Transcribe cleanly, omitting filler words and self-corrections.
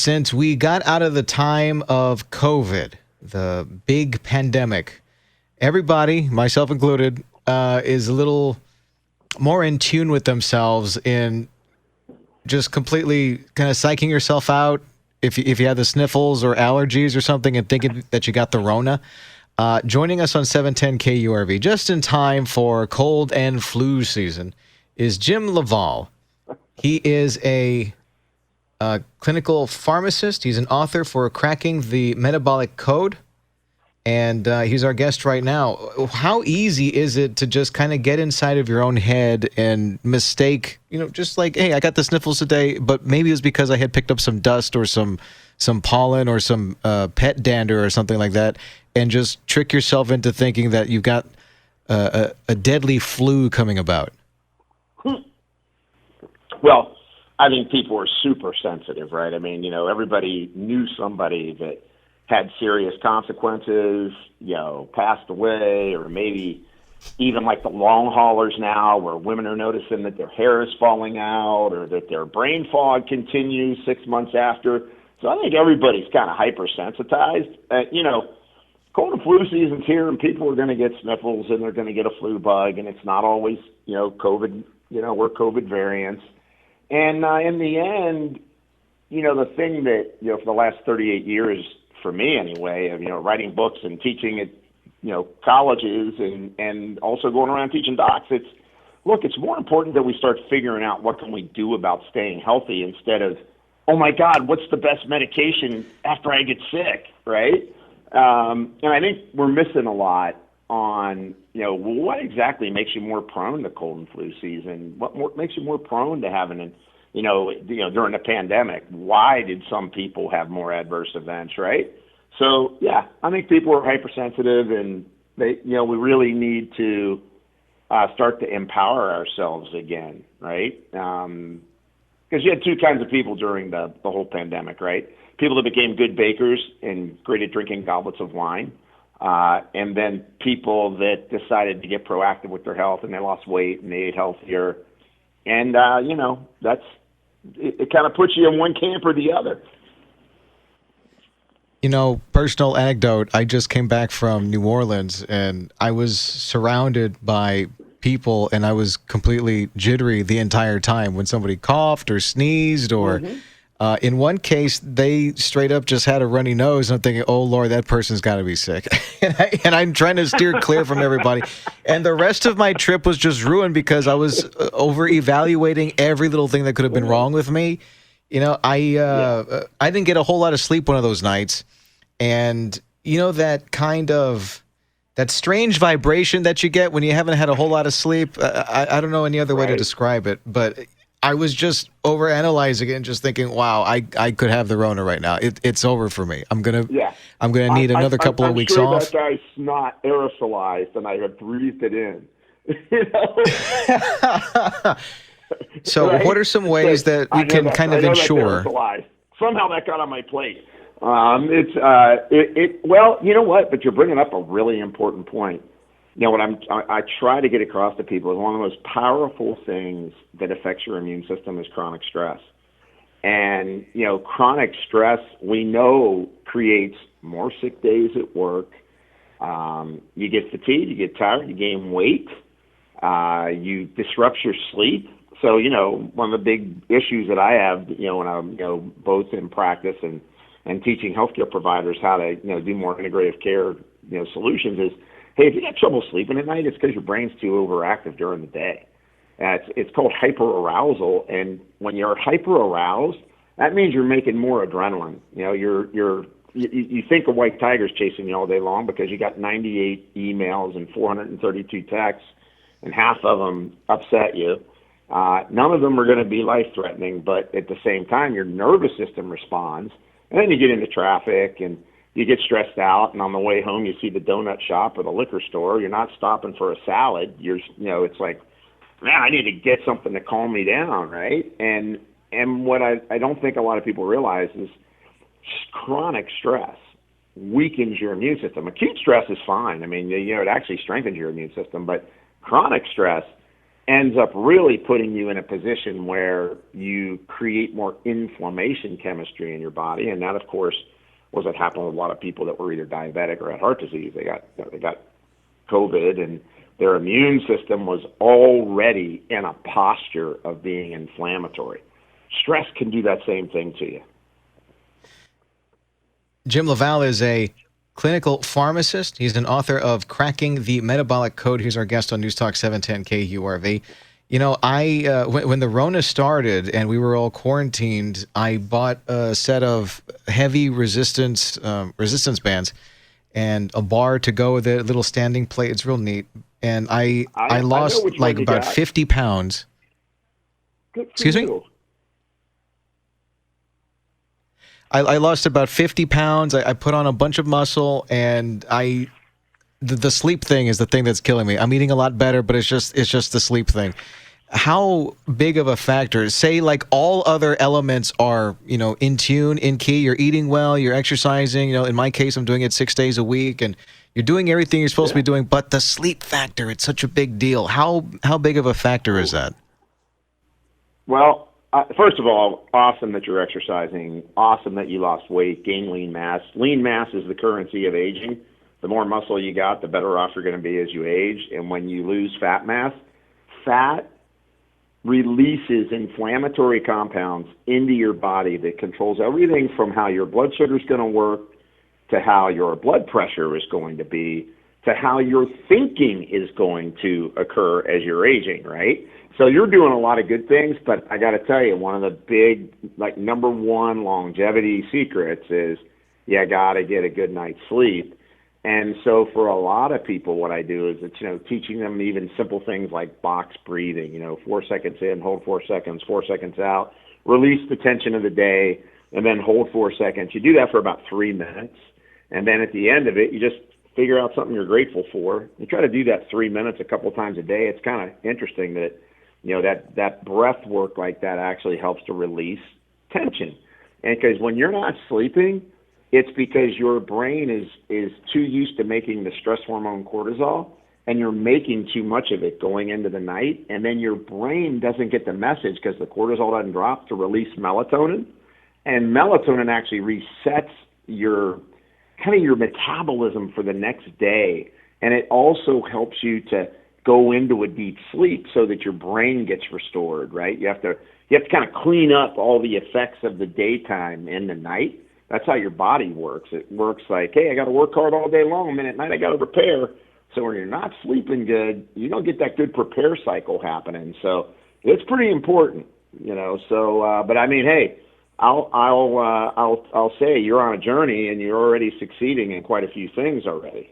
since we got out of the time of COVID, the big pandemic, everybody, myself included, is a little more in tune with themselves in just completely kind of psyching yourself out if you have the sniffles or allergies or something and thinking that you got the Rona. Joining us on 710 KURV just in time for cold and flu season is Jim LaValle. He is a clinical pharmacist. He's an author for Cracking the Metabolic Code, and he's our guest right now. How easy is it to just kind of get inside of your own head and mistake, just like, hey, I got the sniffles today, but maybe it was because I had picked up some dust or some pollen or some pet dander or something like that, and just trick yourself into thinking that you've got a deadly flu coming about? Well, I think people are super sensitive, right? I mean, everybody knew somebody that had serious consequences, passed away, or maybe even like the long haulers now where women are noticing that their hair is falling out or that their brain fog continues 6 months after. So I think everybody's kind of hypersensitized. Cold and flu season's here, and people are going to get sniffles and they're going to get a flu bug, and it's not always, COVID, we're COVID variants. And in the end, the thing that, for the last 38 years, for me anyway, of, writing books and teaching at, colleges and also going around teaching docs, it's more important that we start figuring out what can we do about staying healthy instead of, oh my God, what's the best medication after I get sick, right? And I think we're missing a lot on, what exactly makes you more prone to cold and flu season? What makes you more prone to having during the pandemic? Why did some people have more adverse events, right? So, yeah, I think people are hypersensitive, and we really need to start to empower ourselves again, right? Because you had two kinds of people during the whole pandemic, right? People that became good bakers and great at drinking goblets of wine, and then people that decided to get proactive with their health and they lost weight and they ate healthier. And, it kind of puts you in one camp or the other. Personal anecdote, I just came back from New Orleans and I was surrounded by people and I was completely jittery the entire time when somebody coughed or sneezed or in one case, they straight up just had a runny nose, and I'm thinking, oh, Lord, that person's got to be sick. and I'm trying to steer clear from everybody. And the rest of my trip was just ruined because I was over-evaluating every little thing that could have been wrong with me. I didn't get a whole lot of sleep one of those nights. And, that strange vibration that you get when you haven't had a whole lot of sleep, I don't know any other way to describe it, but I was just overanalyzing it and just thinking, wow, I could have the Rona right now. It's over for me. I'm gonna need another couple of weeks off. I'm sure that guy's snot aerosolized, and I have breathed it in. So, right? What are some ways that we can kind of ensure? Somehow that got on my plate. Well, you know what? But you're bringing up a really important point. What I try to get across to people is one of the most powerful things that affects your immune system is chronic stress. And, chronic stress, we know, creates more sick days at work. You get fatigued, you get tired, you gain weight, you disrupt your sleep. So, one of the big issues that I have, when I'm, both in practice and teaching healthcare providers how to, do more integrative care, solutions is, hey, if you got trouble sleeping at night, it's because your brain's too overactive during the day. It's called hyperarousal, and when you're hyperaroused, that means you're making more adrenaline. You think a white tiger's chasing you all day long because you got 98 emails and 432 texts, and half of them upset you. None of them are going to be life-threatening, but at the same time, your nervous system responds, and then you get into traffic and you get stressed out, and on the way home, you see the donut shop or the liquor store. You're not stopping for a salad. It's like, man, I need to get something to calm me down, right? And what I don't think a lot of people realize is chronic stress weakens your immune system. Acute stress is fine. I mean, it actually strengthens your immune system, but chronic stress ends up really putting you in a position where you create more inflammation chemistry in your body. And that, of course, was what happened with a lot of people that were either diabetic or had heart disease. They got COVID, and their immune system was already in a posture of being inflammatory. Stress can do that same thing to you. Jim LaValle is a clinical pharmacist. He's an author of Cracking the Metabolic Code. He's our guest on News Talk 710 KURV. You know, when the Rona started and we were all quarantined, I bought a set of heavy resistance bands and a bar to go with it, a little standing plate. It's real neat. And I lost like about 50 pounds. Good for Excuse you. me? I lost about 50 pounds. I put on a bunch of muscle, and the sleep thing is the thing that's killing me. I'm eating a lot better, but it's just the sleep thing. How big of a factor? Say like all other elements are, you know, in tune, in key. You're eating well, you're exercising. You know, in my case, I'm doing it 6 days a week, and you're doing everything you're supposed to be doing. But the sleep factor, it's such a big deal. How big of a factor is that? Well, first of all, awesome that you're exercising. Awesome that you lost weight, gained lean mass. Lean mass is the currency of aging. The more muscle you got, the better off you're going to be as you age. And when you lose fat mass, fat releases inflammatory compounds into your body that controls everything from how your blood sugar is going to work, to how your blood pressure is going to be, to how your thinking is going to occur as you're aging, right? So you're doing a lot of good things, but I got to tell you, one of the big, like number one longevity secrets is you got to get a good night's sleep. And so for a lot of people, what I do is it's, you know, teaching them even simple things like box breathing, you know, 4 seconds in, hold 4 seconds, 4 seconds out, release the tension of the day, and then hold 4 seconds. You do that for about 3 minutes. And then at the end of it, you just figure out something you're grateful for. You try to do that 3 minutes a couple times a day. It's kind of interesting that, you know, that breath work like that actually helps to release tension. And because when you're not sleeping, it's because your brain is too used to making the stress hormone cortisol, and you're making too much of it going into the night, and then your brain doesn't get the message because the cortisol doesn't drop to release melatonin. And melatonin actually resets your metabolism for the next day, and it also helps you to go into a deep sleep so that your brain gets restored, right? You have to kind of clean up all the effects of the daytime in the night. That's how your body works. It works like, hey, I got to work hard all day long, and then at night I got to prepare. So when you're not sleeping good, you don't get that good prepare cycle happening. So it's pretty important, you know. So, but I mean, hey, I'll say you're on a journey and you're already succeeding in quite a few things already.